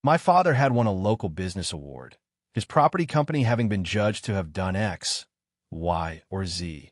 My father had won a local business award, his property company having been judged to have done X, Y, or Z.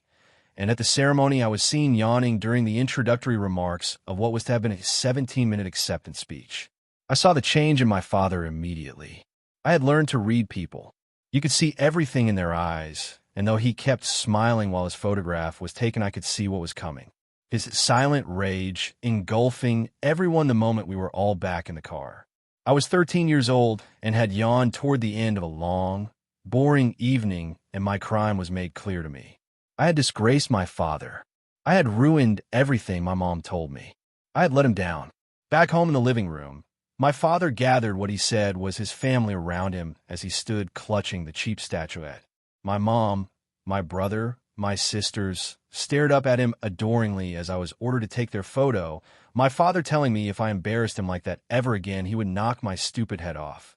And at the ceremony, I was seen yawning during the introductory remarks of what was to have been a 17-minute acceptance speech. I saw the change in my father immediately. I had learned to read people. You could see everything in their eyes, and though he kept smiling while his photograph was taken, I could see what was coming. His silent rage engulfing everyone the moment we were all back in the car. I was 13 years old and had yawned toward the end of a long, boring evening, and my crime was made clear to me. I had disgraced my father. I had ruined everything my mom told me. I had let him down. Back home in the living room, my father gathered what he said was his family around him as he stood clutching the cheap statuette. My mom, my brother, my sisters stared up at him adoringly as I was ordered to take their photo, my father telling me if I embarrassed him like that ever again, he would knock my stupid head off.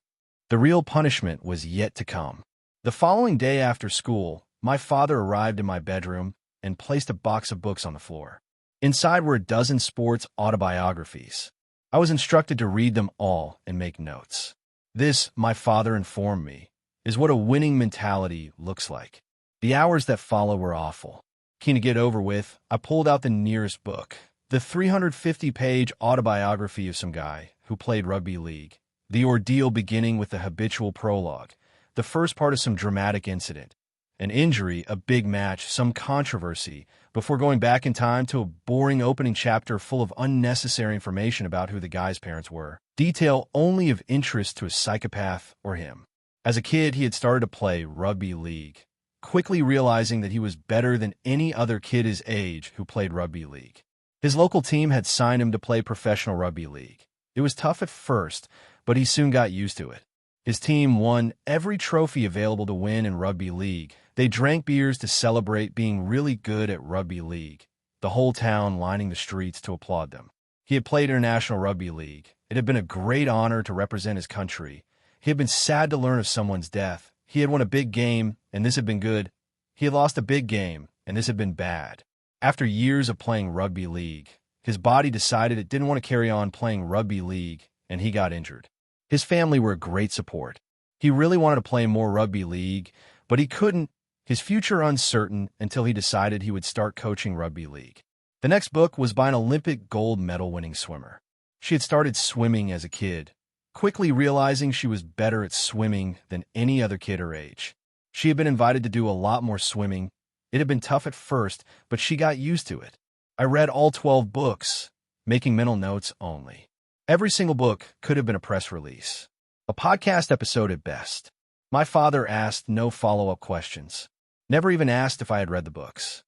The real punishment was yet to come. The following day after school, my father arrived in my bedroom and placed a box of books on the floor. Inside were a dozen sports autobiographies. I was instructed to read them all and make notes. This, my father informed me, is what a winning mentality looks like. The hours that follow were awful. Keen to get over with, I pulled out the nearest book, the 350-page autobiography of some guy who played rugby league. The ordeal beginning with the habitual prologue, the first part of some dramatic incident, an injury, a big match, some controversy, before going back in time to a boring opening chapter full of unnecessary information about who the guy's parents were, detail only of interest to a psychopath or him. As a kid, he had started to play rugby league, quickly realizing that he was better than any other kid his age who played rugby league. His local team had signed him to play professional rugby league. It was tough at first, but he soon got used to it. His team won every trophy available to win in rugby league. They drank beers to celebrate being really good at rugby league, the whole town lining the streets to applaud them. He had played international rugby league. It had been a great honor to represent his country. He had been sad to learn of someone's death. He had won a big game, and this had been good. He had lost a big game, and this had been bad. After years of playing rugby league, his body decided it didn't want to carry on playing rugby league, and he got injured. His family were a great support. He really wanted to play more rugby league, but he couldn't. His future uncertain until he decided he would start coaching rugby league. The next book was by an Olympic gold medal-winning swimmer. She had started swimming as a kid, quickly realizing she was better at swimming than any other kid her age. She had been invited to do a lot more swimming. It had been tough at first, but she got used to it. I read all 12 books, making mental notes only. Every single book could have been a press release, a podcast episode at best. My father asked no follow-up questions, never even asked if I had read the books.